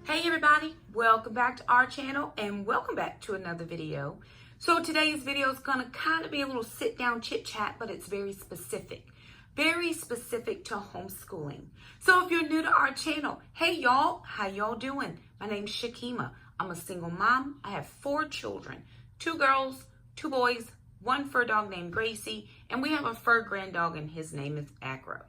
Hey everybody, welcome back to our channel and welcome back to another video. So today's video is going to kind of be a little sit down chit chat, but it's very specific to homeschooling. So if you're new to our channel, hey y'all, how y'all doing? My name's Shakema. I'm a single mom. I have 4 children, 2 girls, 2 boys, 1 fur dog named Gracie, and we have a fur grand dog and his name is Agro.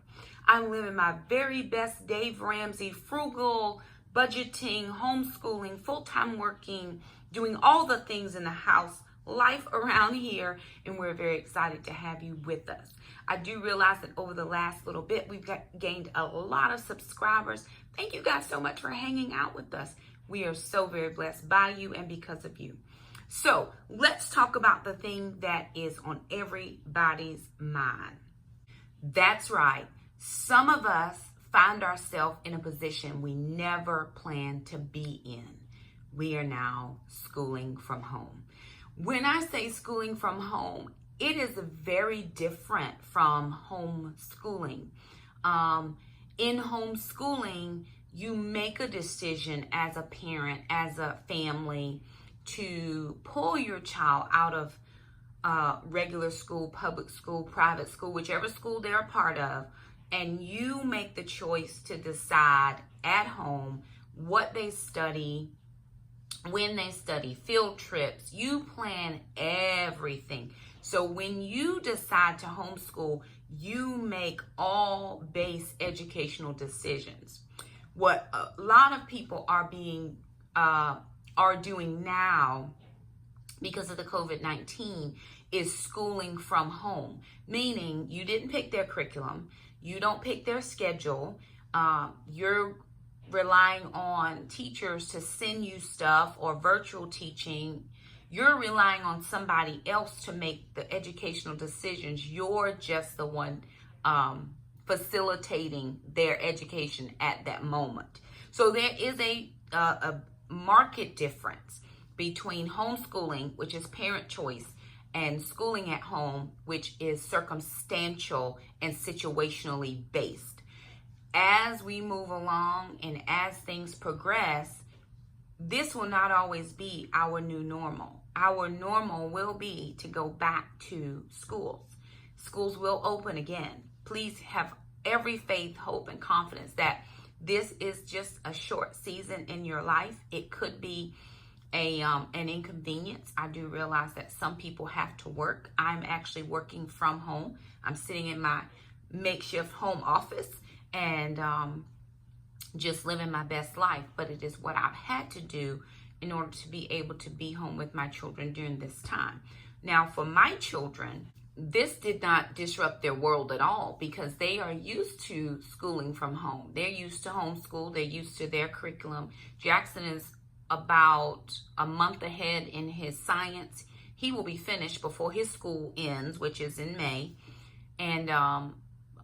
I'm living my very best Dave Ramsey frugal budgeting, homeschooling, full-time working, doing all the things in the house, life around here, and we're very excited to have you with us. I do realize that over the last little bit, we've gained a lot of subscribers. Thank you guys so much for hanging out with us. We are so very blessed by you and because of you. So let's talk about the thing that is on everybody's mind. That's right. Some of us find ourselves in a position we never planned to be in. We are now schooling from home. When I say schooling from home, it is very different from homeschooling. In homeschooling, you make a decision as a parent, as a family, to pull your child out of regular school, public school, private school, whichever school they're a part of, and you make the choice to decide at home what they study, when they study, field trips. You plan everything. So when you decide to homeschool, you make all base educational decisions. What a lot of people are doing now because of the COVID-19 is schooling from home, meaning you didn't pick their curriculum. You don't pick their schedule. You're relying on teachers to send you stuff or virtual teaching. You're relying on somebody else to make the educational decisions. You're just the one facilitating their education at that moment. So there is a market difference between homeschooling, which is parent choice, and schooling at home, which is circumstantial and situationally based. As we move along and as things progress, this will not always be our new normal. Our normal will be to go back to schools. Schools will open again. Please have every faith, hope, and confidence that this is just a short season in your life. It could be an inconvenience. I do realize that some people have to work. I'm actually working from home. I'm sitting in my makeshift home office and just living my best life. But it is what I've had to do in order to be able to be home with my children during this time. Now, for my children, this did not disrupt their world at all because they are used to schooling from home. They're used to homeschool. They're used to their curriculum. Jackson is about a month ahead in his science. He will be finished before his school ends, which is in May. And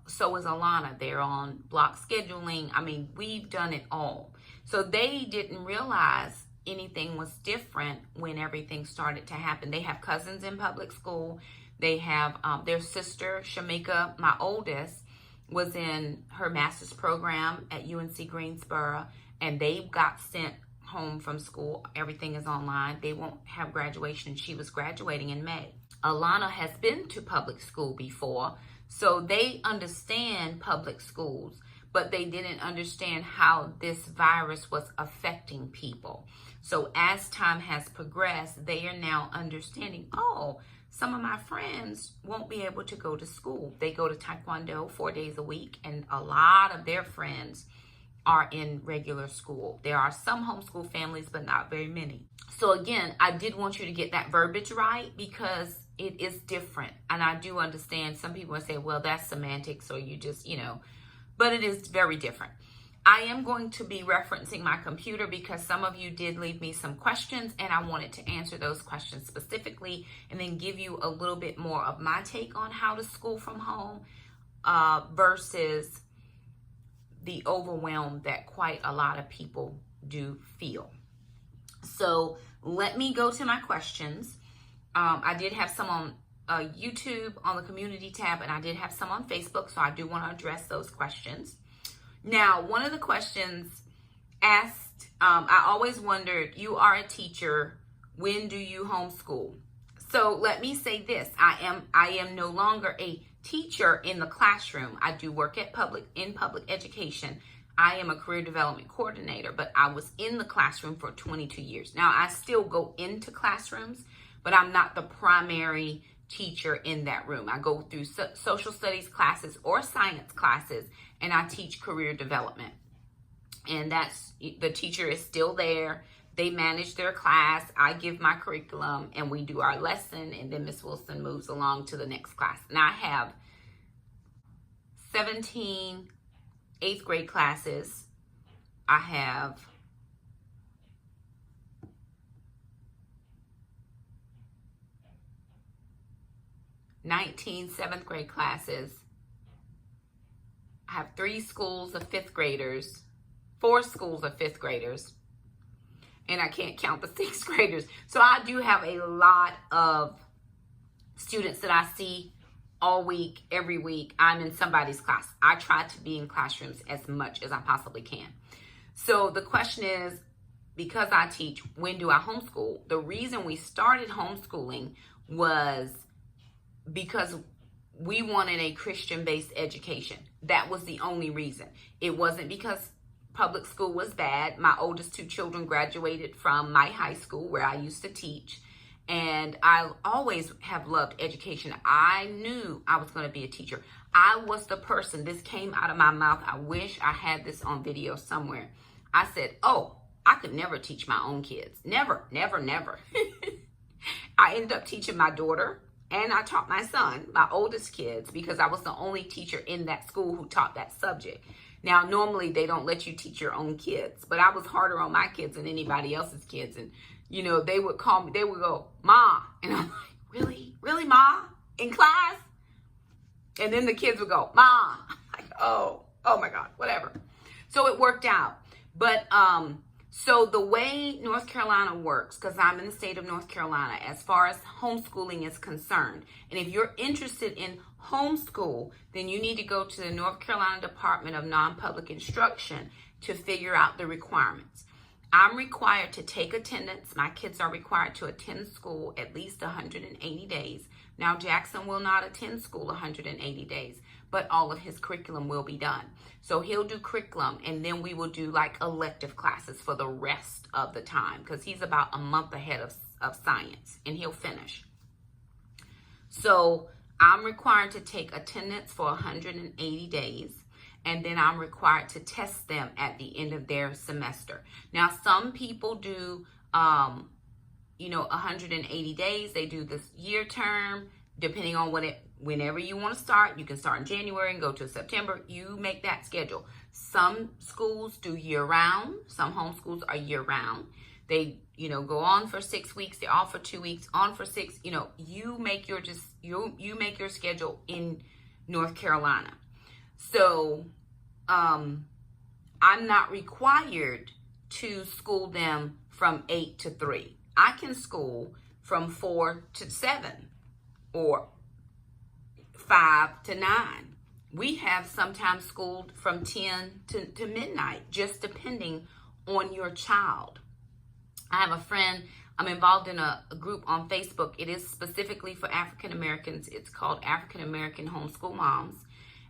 so is Alana. They're on block scheduling. I mean, we've done it all. So they didn't realize anything was different when everything started to happen. They have cousins in public school. They have their sister, Shakema, my oldest, was in her master's program at UNC Greensboro, and they got sent home from school. Everything is online. They won't have graduation. She was graduating in May. Alana has been to public school before, so they understand public schools, but they didn't understand how this virus was affecting people. So as time has progressed, they are now understanding, oh, some of my friends won't be able to go to school. They go to Taekwondo 4 days a week, and a lot of their friends are in regular school. There are some homeschool families, but not very many. So again, I did want you to get that verbiage right because it is different. And I do understand some people will say, well, that's semantics, or you just, but it is very different. I am going to be referencing my computer because some of you did leave me some questions and I wanted to answer those questions specifically and then give you a little bit more of my take on how to school from home versus the overwhelm that quite a lot of people do feel. So let me go to my questions. I did have some on YouTube on the community tab, and I did have some on Facebook, so I do want to address those questions. Now, one of the questions asked I always wondered, you are a teacher, when do you homeschool? So let me say this, I am no longer a teacher in the classroom. I do work at public education. I am a career development coordinator, but I was in the classroom for 22 years. Now, I still go into classrooms, but I'm not the primary teacher in that room. I go through social studies classes or science classes, and I teach career development. And that's, the teacher is still there. They manage their class. I give my curriculum, and we do our lesson, and then Miss Wilson moves along to the next class. And I have 17 8th grade classes. I have 19 7th grade classes. I have 3 schools of 5th graders, 4 schools of 5th graders, and I can't count the 6th graders. So I do have a lot of students that I see all week, every week. I'm in somebody's class. I try to be in classrooms as much as I possibly can. So the question is, because I teach, when do I homeschool? The reason we started homeschooling was because we wanted a Christian-based education. That was the only reason. It wasn't because public school was bad. My oldest 2 children graduated from my high school where I used to teach. And I always have loved education. I knew I was going to be a teacher. I was the person, this came out of my mouth. I wish I had this on video somewhere. I said, oh, I could never teach my own kids. Never, never, never. I ended up teaching my daughter, and I taught my son, my oldest kids, because I was the only teacher in that school who taught that subject. Now, normally they don't let you teach your own kids, but I was harder on my kids than anybody else's kids. And you know, they would call me, they would go, Ma. And I'm like, really? Really, Ma? In class? And then the kids would go, Ma. I'm like, oh my God, whatever. So it worked out. But so the way North Carolina works, because I'm in the state of North Carolina, as far as homeschooling is concerned, and if you're interested in homeschool, then you need to go to the North Carolina Department of Non-Public Instruction to figure out the requirements. I'm required to take attendance. My kids are required to attend school at least 180 days. Now, Jackson will not attend school 180 days, but all of his curriculum will be done. So he'll do curriculum, and then we will do like elective classes for the rest of the time, because he's about a month ahead of science, and he'll finish. So I'm required to take attendance for 180 days. And then I'm required to test them at the end of their semester. Now, some people do, 180 days. They do this year term, depending on whenever you want to start. You can start in January and go to September. You make that schedule. Some schools do year round. Some homeschools are year round. They, go on for 6 weeks. They're off for 2 weeks, on for 6. You make your you make your schedule in North Carolina. So, I'm not required to school them from 8 to 3. I can school from 4 to 7 or 5 to 9. We have sometimes schooled from 10 to midnight, just depending on your child. I have a friend, I'm involved in a group on Facebook. It is specifically for African Americans. It's called African American Homeschool Moms.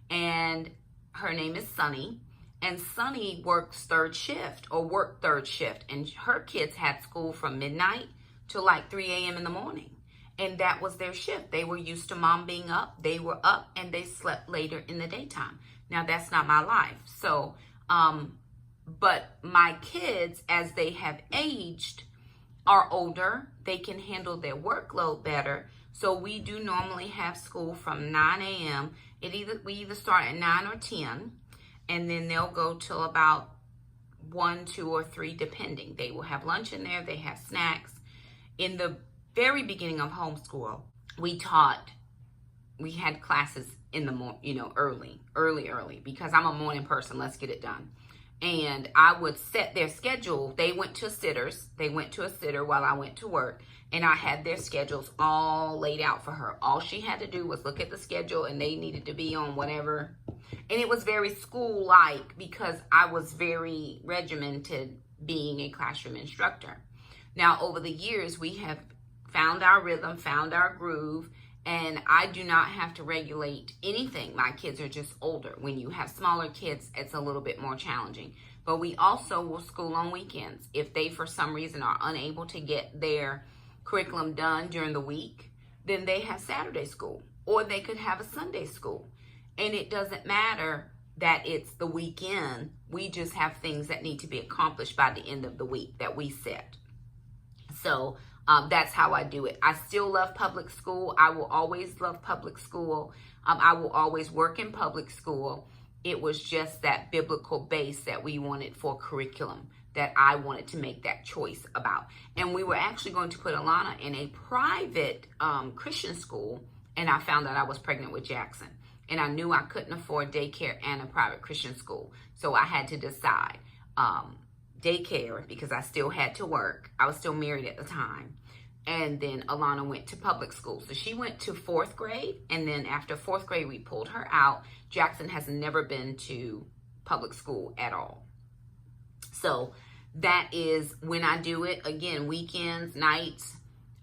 And her name is Sunny, and Sunny worked third shift, and her kids had school from midnight to like 3 a.m. in the morning, and that was their shift. They were used to mom being up. They were up, and they slept later in the daytime. Now, that's not my life. So, but my kids, as they have aged, are older. They can handle their workload better. So we do normally have school from 9 a.m. We either start at 9 or 10, and then they'll go till about 1, 2, or 3, depending. They will have lunch in there. They have snacks. In the very beginning of homeschool, we had classes in the morning, early, because I'm a morning person. Let's get it done. And I would set their schedule. They went to sitters. They went to a sitter while I went to work. And I had their schedules all laid out for her. All she had to do was look at the schedule, and they needed to be on whatever. And it was very school-like because I was very regimented being a classroom instructor. Now, over the years, we have found our rhythm, found our groove, and I do not have to regulate anything. My kids are just older. When you have smaller kids, it's a little bit more challenging. But we also will school on weekends. If they, for some reason, are unable to get their curriculum done during the week, then they have Saturday school, or they could have a Sunday school. And it doesn't matter that it's the weekend. We just have things that need to be accomplished by the end of the week that we set. So that's how I do it. I still love public school. I will always love public school. I will always work in public school. It was just that biblical base that we wanted for curriculum that I wanted to make that choice about. And we were actually going to put Alana in a private Christian school, and I found out I was pregnant with Jackson. And I knew I couldn't afford daycare and a private Christian school. So I had to decide. Daycare, because I still had to work. I was still married at the time. And then Alana went to public school. So she went to 4th grade. And then after 4th grade, we pulled her out. Jackson has never been to public school at all. So that is when I do it. Again, weekends, nights,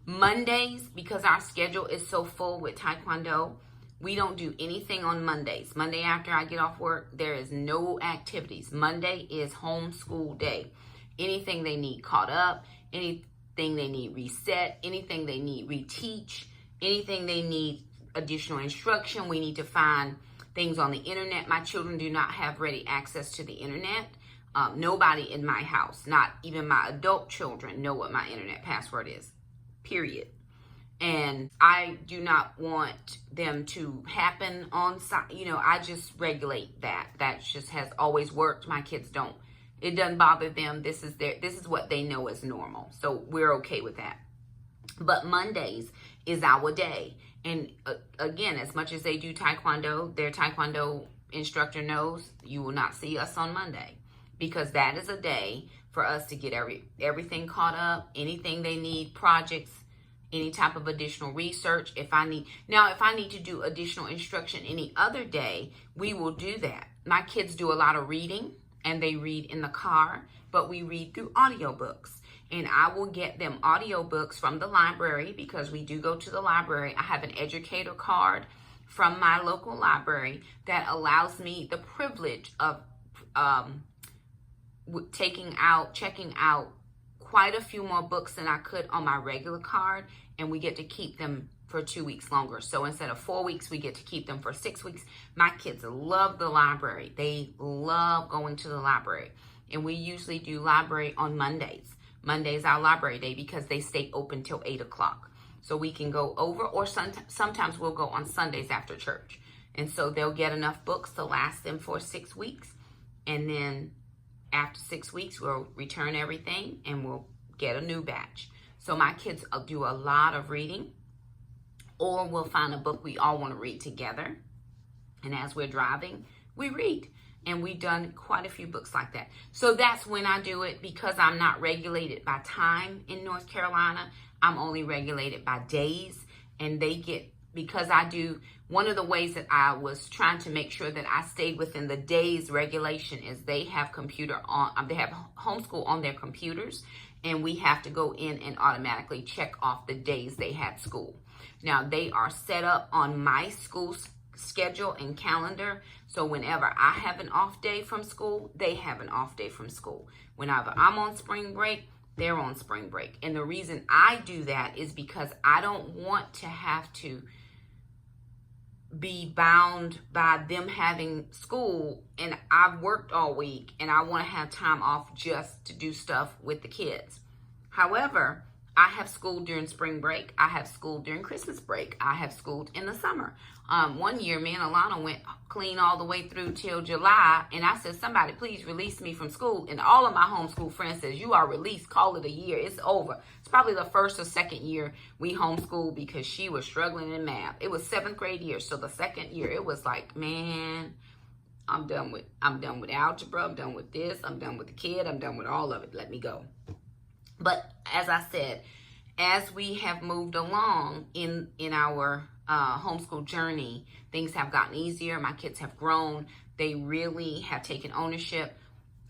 Mondays, because our schedule is so full with Taekwondo. We don't do anything on Mondays. Monday after I get off work, there is no activities. Monday is homeschool day. Anything they need caught up, anything they need reset, anything they need reteach, anything they need additional instruction. We need to find things on the internet. My children do not have ready access to the internet. Nobody in my house, not even my adult children, know what my internet password is, period. And I do not want them to happen on site. I just regulate that. That just has always worked. My kids don't. It doesn't bother them. This is what they know as normal. So we're okay with that. But Mondays is our day. And again, as much as they do Taekwondo, their Taekwondo instructor knows you will not see us on Monday, because that is a day for us to get everything caught up, anything they need, projects, any type of additional research. If I need to do additional instruction any other day, we will do that. My kids do a lot of reading, and they read in the car, but we read through audiobooks. And I will get them audiobooks from the library, because we do go to the library. I have an educator card from my local library that allows me the privilege of checking out quite a few more books than I could on my regular card, and we get to keep them for 2 weeks longer. So instead of 4 weeks, we get to keep them for 6 weeks. My kids love the library. They love going to the library. And we usually do library on Mondays. Monday's our library day, because they stay open till 8 o'clock. So we can go over, or sometimes we'll go on Sundays after church. And so they'll get enough books to last them for 6 weeks. And then after 6 weeks, we'll return everything and we'll get a new batch. So my kids do a lot of reading, or we'll find a book we all want to read together. And as we're driving, we read. And we've done quite a few books like that. So that's when I do it, because I'm not regulated by time in North Carolina. I'm only regulated by days. And because I do, one of the ways that I was trying to make sure that I stayed within the days regulation is they have they have homeschool on their computers, and we have to go in and automatically check off the days they had school. Now, they are set up on my school schedule and calendar. So whenever I have an off day from school, they have an off day from school. Whenever I'm on spring break, they're on spring break. And the reason I do that is because I don't want to have to be bound by them having school, and I've worked all week and I want to have time off just to do stuff with the kids. However, I have school during spring break. I have school during Christmas break. I have school in the summer. One year, me and Alana went clean all the way through till July. And I said, somebody please release me from school. And all of my homeschool friends says, you are released. Call it a year. It's over. It's probably the first or second year we homeschooled, because she was struggling in math. It was 7th grade year. So the second year, it was like, man, I'm done with algebra. I'm done with this. I'm done with the kid. I'm done with all of it. Let me go. But as I said, as we have moved along in our homeschool journey, things have gotten easier. My kids have grown. They really have taken ownership.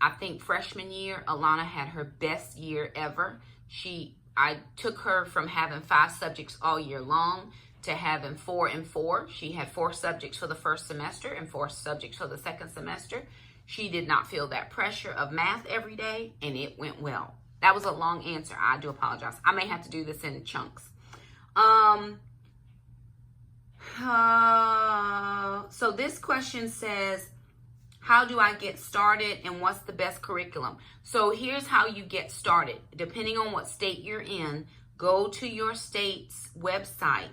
I think freshman year, Alana had her best year ever. I took her from having 5 subjects all year long to having 4 and 4. She had 4 subjects for the first semester and 4 subjects for the second semester. She did not feel that pressure of math every day, and it went well. That was a long answer. I do apologize. I may have to do this in chunks. So this question says, how do I get started and what's the best curriculum? So here's how you get started. Depending on what state you're in, go to your state's website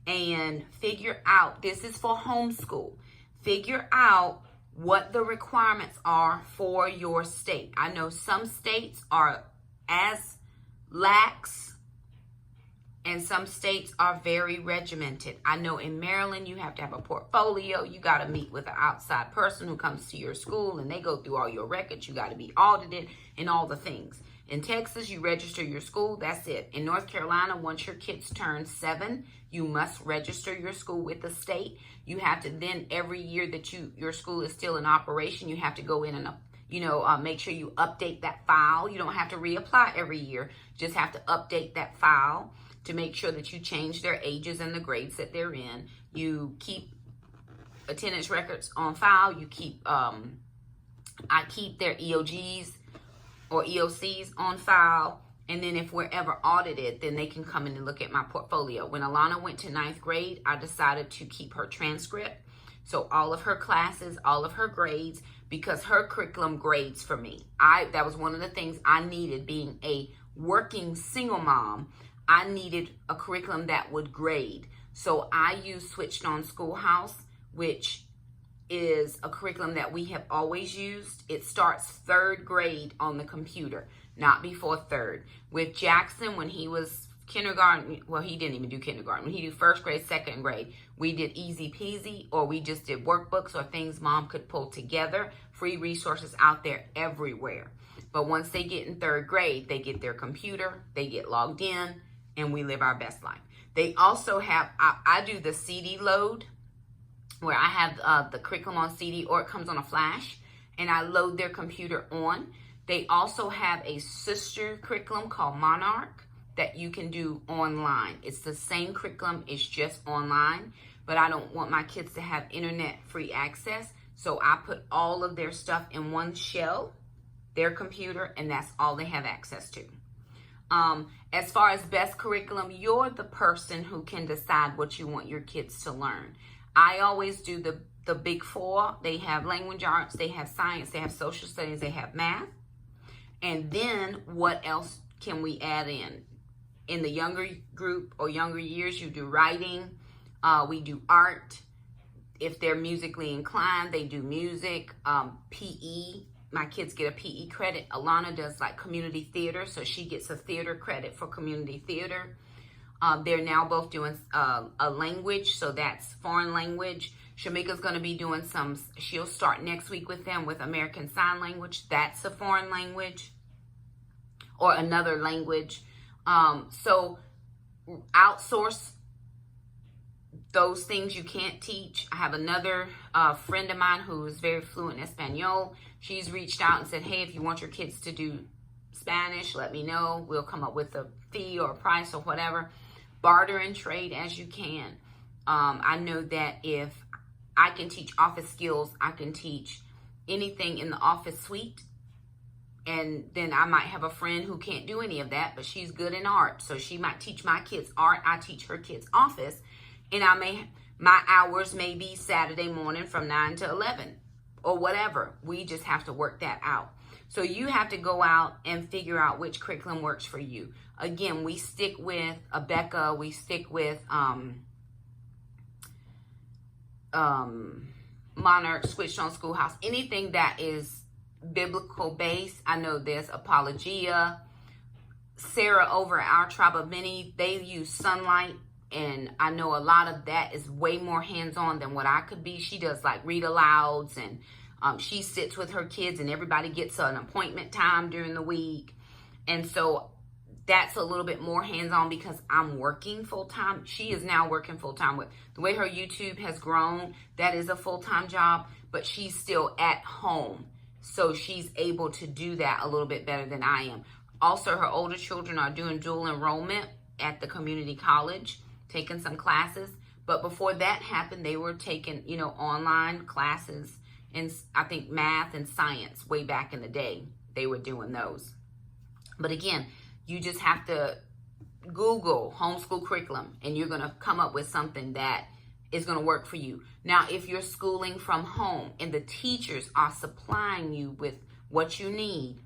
and figure out, this is for homeschool, figure out what the requirements are for your state. I know some states are as lax and some states are very regimented. I know in Maryland, you have to have a portfolio. You got to meet with an outside person who comes to your school and they go through all your records. You got to be audited and all the things. In Texas, you register your school. That's it. In North Carolina, once your kids turn 7, you must register your school with the state. You have to then, every year that your school is still in operation, you have to go in and make sure you update that file. You don't have to reapply every year. Just have to update that file to make sure that you change their ages and the grades that they're in. You keep attendance records on file. You keep, I keep their EOGs or EOCs on file. And then if we're ever audited, then they can come in and look at my portfolio. When Alana went to 9th grade, I decided to keep her transcript. So all of her classes, all of her grades, because her curriculum grades for me. That was one of the things I needed, being a working single mom. I needed a curriculum that would grade. So I used Switched On Schoolhouse, which is a curriculum that we have always used. It starts 3rd grade on the computer, not before 3rd. With Jackson, when he was kindergarten, well, he didn't even do kindergarten. When he did 1st grade, 2nd grade, we did easy peasy, or we just did workbooks or things mom could pull together. Free resources out there everywhere. But once they get in 3rd grade, they get their computer, they get logged in, and we live our best life. They also have, I do the CD load, where I have the curriculum on CD, or it comes on a flash, and I load their computer on. They also have a sister curriculum called Monarch that you can do online. It's the same curriculum, it's just online, but I don't want my kids to have internet free access, so I put all of their stuff in one shell, their computer, and that's all they have access to. As far as best curriculum, you're the person who can decide what you want your kids to learn. I always do the big 4. They have language arts, they have science, they have social studies, they have math. And then what else can we add in? In the younger group or younger years, you do writing, we do art. If they're musically inclined, they do music, PE. My kids get a PE credit. Alana does like community theater, so she gets a theater credit for community theater. They're now both doing a language, so that's foreign language. Shamika's going to be doing she'll start next week with them with American Sign Language. That's a foreign language or another language. So outsource those things you can't teach. I have another friend of mine who is very fluent in Espanol. She's reached out and said, hey, if you want your kids to do Spanish, let me know. We'll come up with a fee or a price or whatever. Barter and trade as you can. I know that if I can teach office skills, I can teach anything in the office suite. And then I might have a friend who can't do any of that, but she's good in art. So she might teach my kids art. I teach her kids office. And my hours may be Saturday morning from 9 to 11 or whatever. We just have to work that out. So you have to go out and figure out which curriculum works for you. Again, we stick with Abeka. We stick with Monarch, Switched On Schoolhouse. Anything that is biblical based. I know there's Apologia. Sarah over at Our Tribe of Many, they use Sunlight. And I know a lot of that is way more hands-on than what I could be. She does like read alouds, and she sits with her kids, and everybody gets an appointment time during the week. And so that's a little bit more hands-on because I'm working full-time. She is now working full-time. With the way her YouTube has grown, that is a full-time job, but she's still at home. So she's able to do that a little bit better than I am. Also, her older children are doing dual enrollment at the community college, taking some classes. But before that happened, they were taking, online classes in, I think, math and science way back in the day. They were doing those. But again, you just have to Google homeschool curriculum, and you're going to come up with something that is going to work for you. Now, if you're schooling from home and the teachers are supplying you with what you need,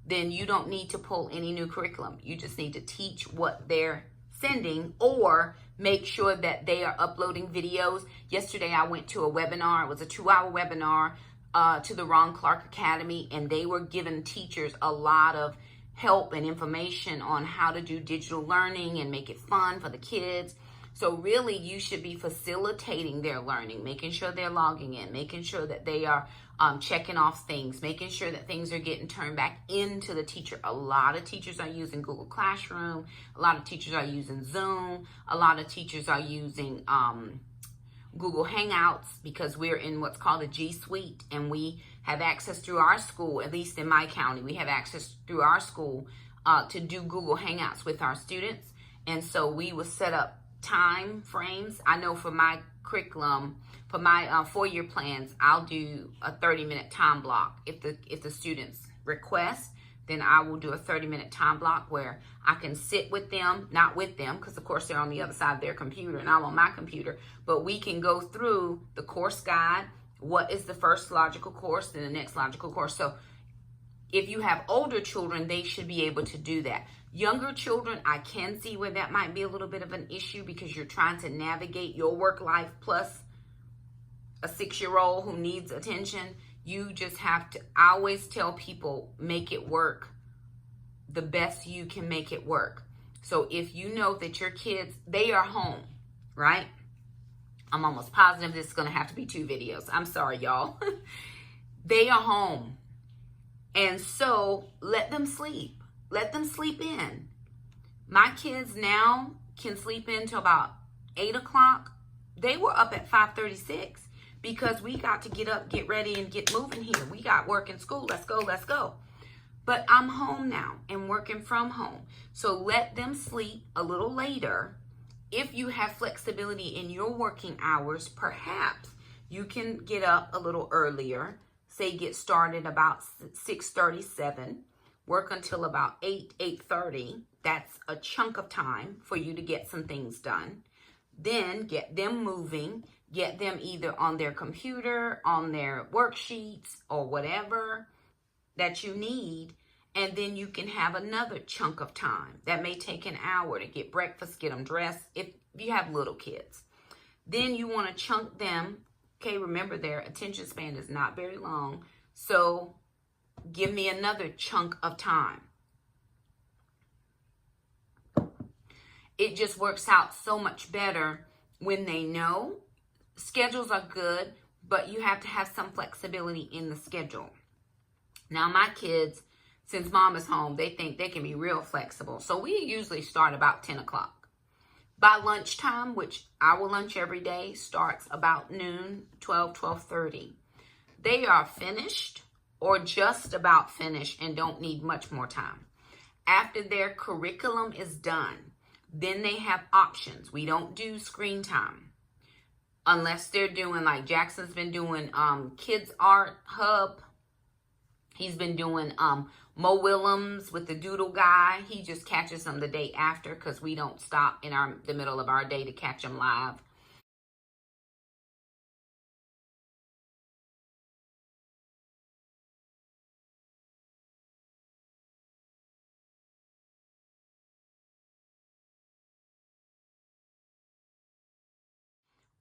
then you don't need to pull any new curriculum. You just need to teach what they're sending, or make sure that they are uploading videos. Yesterday, I went to a webinar. It was a 2-hour webinar to the Ron Clark Academy, and they were giving teachers a lot of help and information on how to do digital learning and make it fun for the kids. So really, you should be facilitating their learning, making sure they're logging in, making sure that they are checking off things, making sure that things are getting turned back into the teacher. A lot of teachers are using Google Classroom. A lot of teachers are using Zoom. A lot of teachers are using Google Hangouts, because we're in what's called a G Suite, and we have access through our school, at least in my county, we have access through our school to do Google Hangouts with our students. And so we will set up time frames. I know for my curriculum, for my 4-year plans, I'll do a 30-minute time block. If the students request, then I will do a 30-minute time block where I can sit with them, not with them, because of course they're on the other side of their computer and I'm on my computer, but we can go through the course guide. What is the first logical course, then the next logical course? So if you have older children, they should be able to do that. Younger children, I can see where that might be a little bit of an issue, because you're trying to navigate your work life plus a 6-year-old who needs attention. You just have to, I always tell people, make it work the best you can make it work. So if you know that your kids, they are home, right? I'm almost positive this is going to have to be 2 videos. I'm sorry, y'all. They are home. And so let them sleep. Let them sleep in. My kids now can sleep in till about 8 o'clock. They were up at 5:36 because we got to get up, get ready, and get moving here. We got work and school. Let's go, let's go. But I'm home now and working from home. So let them sleep a little later. If you have flexibility in your working hours, perhaps you can get up a little earlier. Say get started about 6:37. Work until about 8:30. That's a chunk of time for you to get some things done. Then get them moving. Get them either on their computer, on their worksheets, or whatever that you need. And then you can have another chunk of time. That may take an hour to get breakfast, get them dressed, if you have little kids. Then you want to chunk them. Okay, remember their attention span is not very long. So give me another chunk of time. It just works out so much better when they know. Schedules are good, but you have to have some flexibility in the schedule. Now, my kids, since mom is home, they think they can be real flexible. So we usually start about 10 o'clock. By lunchtime, which our lunch every day starts about noon, 12:30. They are finished or just about finished and don't need much more time. After their curriculum is done, then they have options. We don't do screen time unless they're doing, like Jackson's been doing Kids Art Hub. He's been doing Mo Willems with the doodle guy. He just catches them the day after because we don't stop in the middle of our day to catch them live.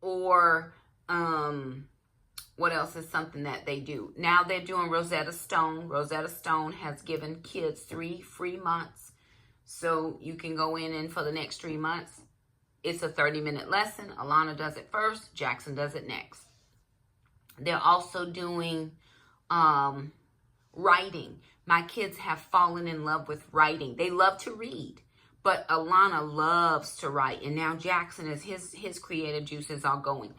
Or what else is something that they do? Now they're doing Rosetta Stone. Rosetta Stone has given kids 3 free months. So you can go in and for the next 3 months, it's a 30-minute lesson. Alana does it first. Jackson does it next. They're also doing writing. My kids have fallen in love with writing. They love to read, but Alana loves to write. And now Jackson is his creative juices are going.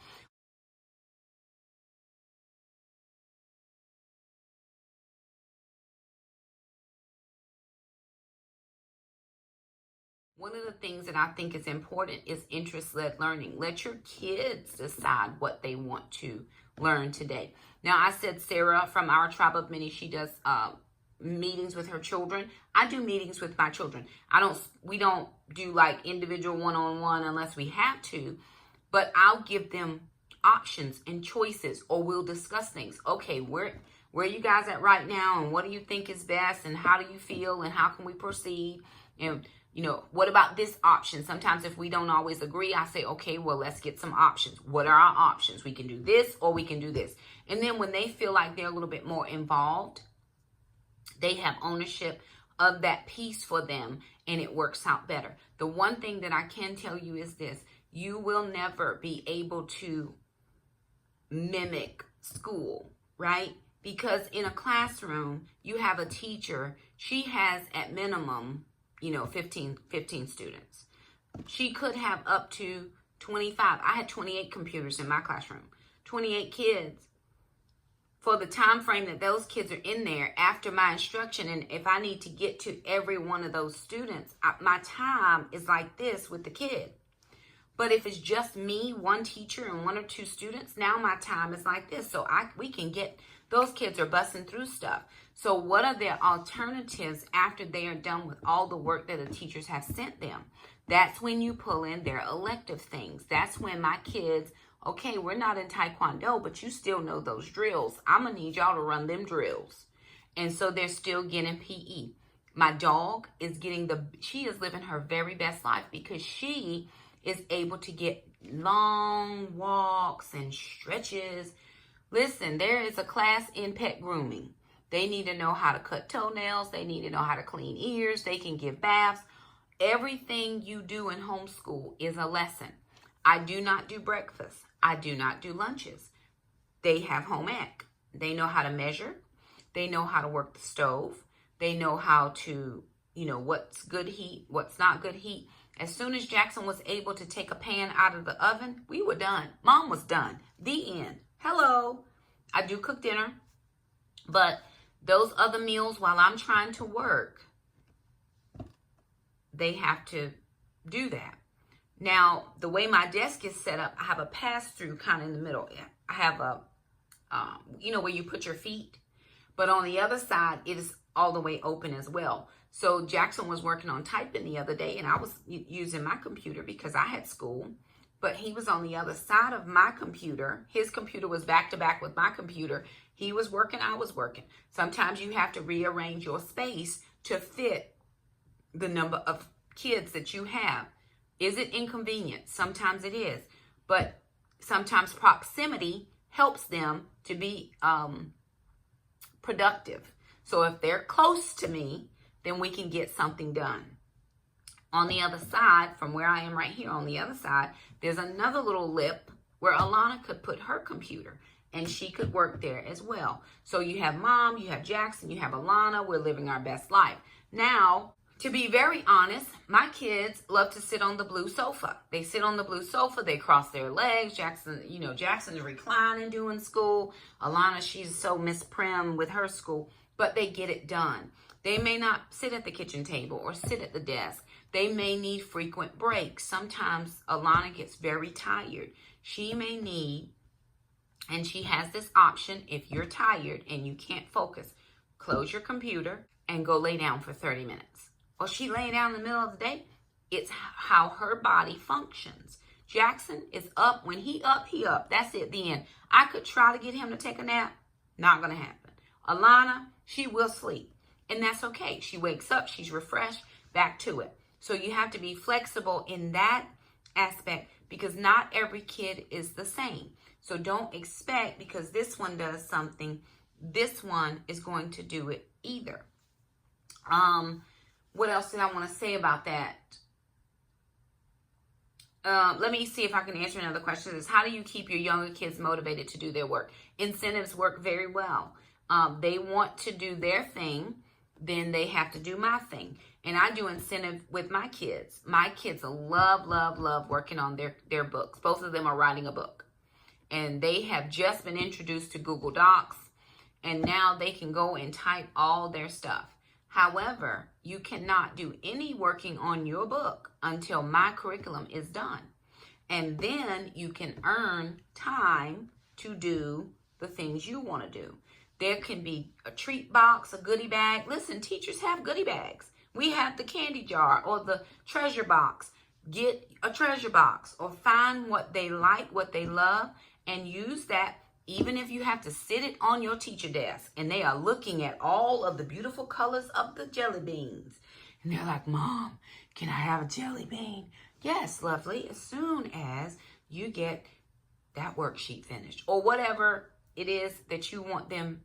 One of the things that I think is important is interest-led learning. Let your kids decide what they want to learn today. Now, I said Sarah from our Tribe of Many, she does meetings with her children. I do meetings with my children. We don't do like individual one-on-one unless we have to, but I'll give them options and choices, or we'll discuss things. Okay, where are you guys at right now, and what do you think is best, and how do you feel, and how can we proceed? And what about this option? Sometimes if we don't always agree, I say, okay, well, let's get some options. What are our options? We can do this or we can do this. And then when they feel like they're a little bit more involved, they have ownership of that piece for them, and it works out better. The one thing that I can tell you is this: you will never be able to mimic school, right? Because in a classroom, you have a teacher, she has at minimum 15 students. She could have up to 25. I had 28 computers in my classroom, 28 kids. For the time frame that those kids are in there after my instruction, and if I need to get to every one of those students, my time is like this with the kid. But if it's just me, one teacher, and one or two students, now my time is like this. So we can get, those kids are busting through stuff. So what are their alternatives after they are done with all the work that the teachers have sent them? That's when you pull in their elective things. That's when my kids, okay, we're not in Taekwondo, but you still know those drills. I'm going to need y'all to run them drills. And so they're still getting PE. My dog is she is living her very best life because she is able to get long walks and stretches. Listen, there is a class in pet grooming. They need to know how to cut toenails. They need to know how to clean ears. They can give baths. Everything you do in homeschool is a lesson. I do not do breakfast. I do not do lunches. They have home ec. They know how to measure. They know how to work the stove. They know how to, what's good heat, what's not good heat. As soon as Jackson was able to take a pan out of the oven, we were done. Mom was done. The end. Hello. I do cook dinner, but those other meals while I'm trying to work, they have to do that. Now, the way my desk is set up, I have a pass-through kind of in the middle. I have a, where you put your feet, but on the other side, it is all the way open as well. So Jackson was working on typing the other day, and I was using my computer because I had school, but he was on the other side of my computer. His computer was back to back with my computer. He was working, I was working. Sometimes you have to rearrange your space to fit the number of kids that you have. Is it inconvenient? Sometimes it is, but sometimes proximity helps them to be productive. So if they're close to me, then we can get something done. On the other side, from where I am right here, on the other side, there's another little lip where Alana could put her computer, and she could work there as well. So you have Mom, you have Jackson, you have Alana. We're living our best life. Now, to be very honest, my kids love to sit on the blue sofa. They sit on the blue sofa. They cross their legs. Jackson's reclining doing school. Alana, she's so Miss Prim with her school, but they get it done. They may not sit at the kitchen table or sit at the desk. They may need frequent breaks. Sometimes Alana gets very tired. She may need, and she has this option, if you're tired and you can't focus, close your computer and go lay down for 30 minutes. Or she laying down in the middle of the day. It's how her body functions. Jackson is up. When he up, he up. That's it, the end. I could try to get him to take a nap. Not going to happen. Alana, she will sleep. And that's okay. She wakes up. She's refreshed. Back to it. So you have to be flexible in that aspect because not every kid is the same. So don't expect because this one does something, this one is going to do it either. What else did I want to say about that? Let me see if I can answer another question. Is how do you keep your younger kids motivated to do their work? Incentives work very well. They want to do their thing, then they have to do my thing. And I do incentive with my kids. My kids love, love, love working on their books. Both of them are writing a book. And they have just been introduced to Google Docs. And now they can go and type all their stuff. However, you cannot do any working on your book until my curriculum is done. And then you can earn time to do the things you want to do. There can be a treat box, a goodie bag. Listen, teachers have goodie bags. We have the candy jar or the treasure box. Get a treasure box or find what they like, what they love, and use that. Even if you have to sit it on your teacher desk and they are looking at all of the beautiful colors of the jelly beans. And they're like, Mom, can I have a jelly bean? Yes, lovely, as soon as you get that worksheet finished or whatever it is that you want them,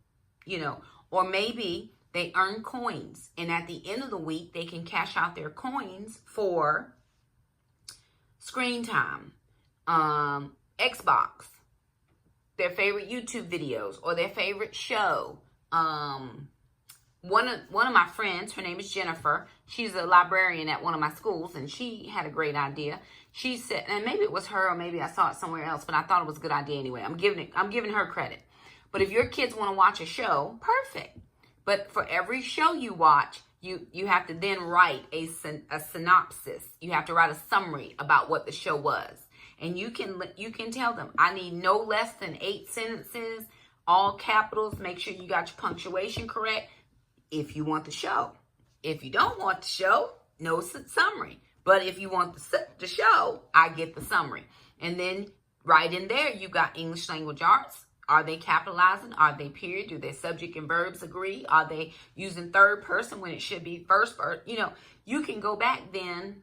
or maybe they earn coins and at the end of the week, they can cash out their coins for screen time, Xbox, their favorite YouTube videos or their favorite show. One of my friends, her name is Jennifer. She's a librarian at one of my schools, and she had a great idea. She said, and maybe it was her, or maybe I saw it somewhere else, but I thought it was a good idea anyway. I'm giving her credit. But if your kids want to watch a show, perfect. But for every show you watch, you have to then write a synopsis. You have to write a summary about what the show was. And you can tell them, I need no less than 8 sentences, all capitals. Make sure you got your punctuation correct if you want the show. If you don't want the show, no summary. But if you want the show, I get the summary. And then right in there, you got English language arts. Are they capitalizing? Are they period? Do their subject and verbs agree? Are they using third person when it should be first person? You can go back then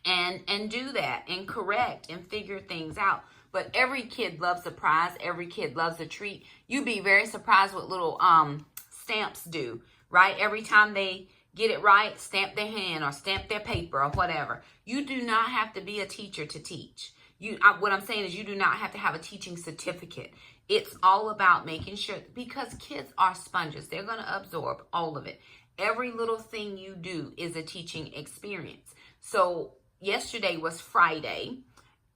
and do that and correct and figure things out. But every kid loves a prize. Every kid loves a treat. You'd be very surprised what little stamps do, right? Every time they get it right, stamp their hand or stamp their paper or whatever. You do not have to be a teacher to teach. What I'm saying is you do not have to have a teaching certificate. It's all about making sure, because kids are sponges. They're going to absorb all of it. Every little thing you do is a teaching experience. So yesterday was Friday,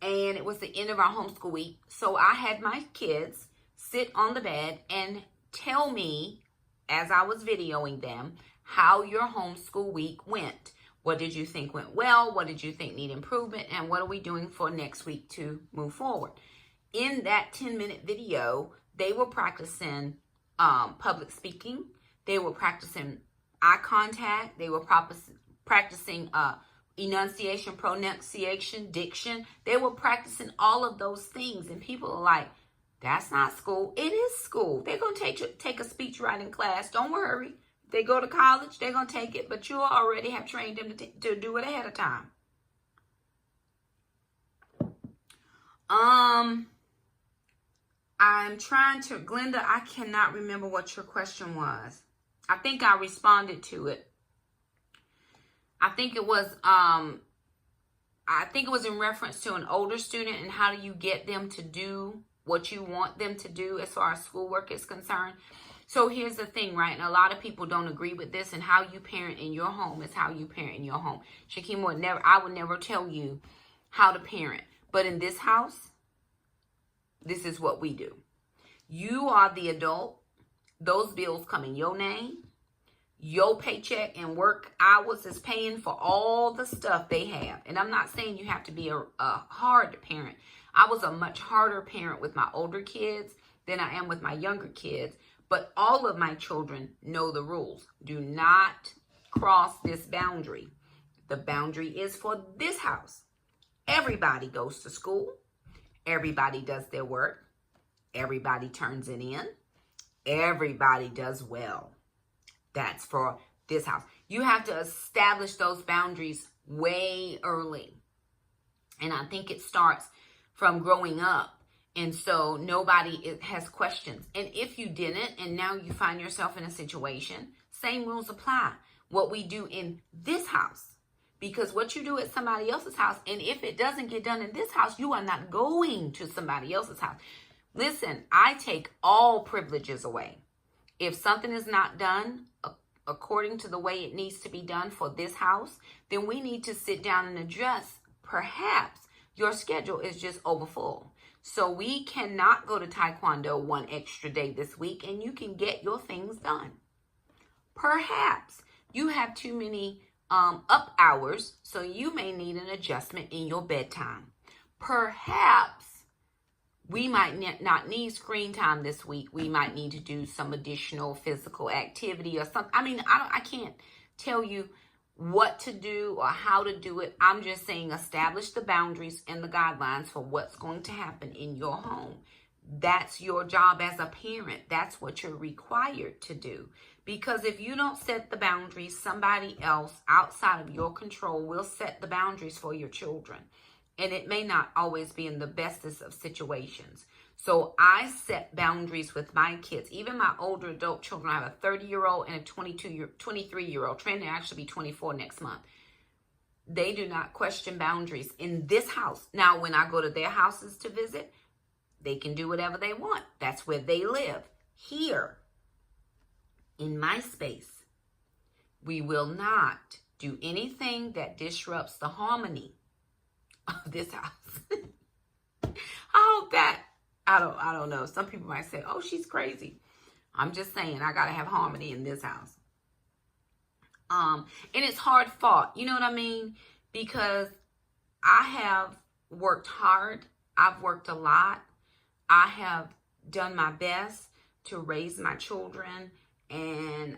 and it was the end of our homeschool week. So I had my kids sit on the bed and tell me, as I was videoing them, how your homeschool week went. What did you think went well? What did you think need improvement? And what are we doing for next week to move forward? In that 10-minute video, they were practicing public speaking. They were practicing eye contact. They were practicing enunciation, pronunciation, diction. They were practicing all of those things. And people are like, that's not school. It is school. They're going to take a speech writing class. Don't worry. If they go to college, they're going to take it. But you already have trained them to do it ahead of time. I'm trying to, Glenda, I cannot remember what your question was. I think I responded to it. I think it was in reference to an older student and how do you get them to do what you want them to do as far as schoolwork is concerned. So here's the thing, right? And a lot of people don't agree with this, and how you parent in your home is how you parent in your home. Shakema I would never tell you how to parent. But in this house, this is what we do. You are the adult. Those bills come in your name. Your paycheck and work hours is paying for all the stuff they have. And I'm not saying you have to be a hard parent. I was a much harder parent with my older kids than I am with my younger kids. But all of my children know the rules. Do not cross this boundary. The boundary is for this house. Everybody goes to school. Everybody does their work. Everybody turns it in. Everybody does well. That's for this house. You have to establish those boundaries way early. And I think it starts from growing up. And so nobody has questions. And if you didn't, and now you find yourself in a situation, same rules apply. What we do in this house. Because what you do at somebody else's house, and if it doesn't get done in this house, you are not going to somebody else's house. Listen, I take all privileges away. If something is not done according to the way it needs to be done for this house, then we need to sit down and address. Perhaps your schedule is just overfull. So we cannot go to Taekwondo one extra day this week and you can get your things done. Perhaps you have too many up hours, so you may need an adjustment in your bedtime. Perhaps we might not need screen time this week. We might need to do some additional physical activity or something. I mean, I can't tell you what to do or how to do it. I'm just saying establish the boundaries and the guidelines for what's going to happen in your home. That's your job as a parent. That's what you're required to do. Because if you don't set the boundaries, somebody else outside of your control will set the boundaries for your children. And it may not always be in the bestest of situations. So I set boundaries with my kids. Even my older adult children, I have a 30-year-old and a 23-year-old, trying to actually be 24 next month. They do not question boundaries in this house. Now, when I go to their houses to visit, they can do whatever they want. That's where they live. Here, in my space, we will not do anything that disrupts the harmony of this house. I hope that, I don't know. Some people might say, oh, she's crazy. I'm just saying, I got to have harmony in this house. And it's hard fought. You know what I mean? Because I have worked hard. I've worked a lot. I have done my best to raise my children, and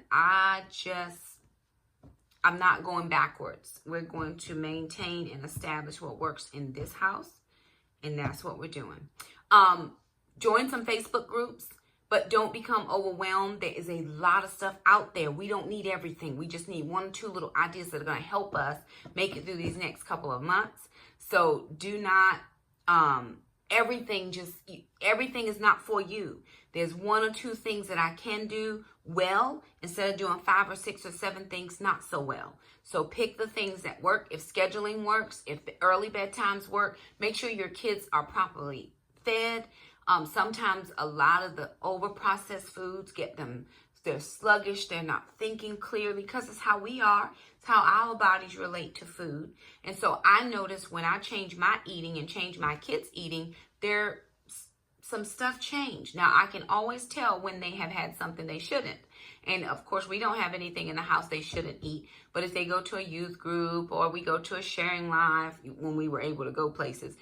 I'm not going backwards. We're going to maintain and establish what works in this house, and that's what we're doing. Join some Facebook groups, but don't become overwhelmed. There is a lot of stuff out there. We don't need everything. We just need 1 or 2 little ideas that are going to help us make it through these next couple of months. So do not... everything is not for you. There's 1 or 2 things that I can do well instead of doing 5 or 6 or 7 things not so well. So pick the things that work. If scheduling works, if the early bedtimes work, make sure your kids are properly fed. Sometimes a lot of the over-processed foods they're sluggish, they're not thinking clearly, because it's how we are. It's how our bodies relate to food. And so I notice when I change my eating and change my kids' eating, some stuff changed. Now, I can always tell when they have had something they shouldn't. And of course, we don't have anything in the house they shouldn't eat. But if they go to a youth group or we go to a sharing life, when we were able to go places,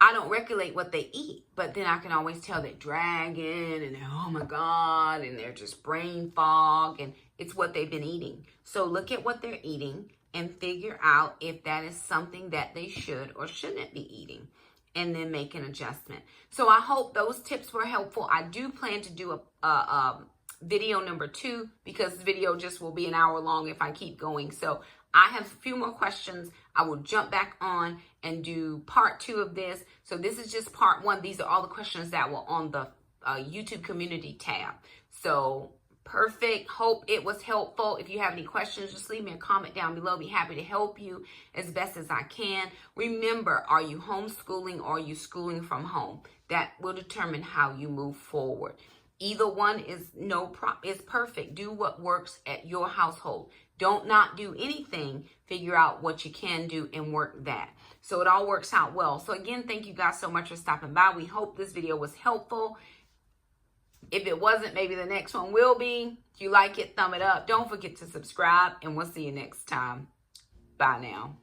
I don't regulate what they eat, but then I can always tell they're dragging and oh my God, and they're just brain fog, and it's what they've been eating. So look at what they're eating and figure out if that is something that they should or shouldn't be eating, and then make an adjustment. So I hope those tips were helpful. I do plan to do a video number 2, because the video just will be an hour long if I keep going. So I have a few more questions. I will jump back on and do part 2 of this. So this is just part 1. These are all the questions that were on the YouTube community tab. So perfect. Hope it was helpful. If you have any questions, just leave me a comment down below. Be happy to help you as best as I can. Remember, are you homeschooling or are you schooling from home? That will determine how you move forward. Either one is perfect. Do what works at your household. Don't not do anything. Figure out what you can do and work that. So it all works out well. So again, thank you guys so much for stopping by. We hope this video was helpful. If it wasn't, maybe the next one will be. If you like it, thumb it up. Don't forget to subscribe, and we'll see you next time. Bye now.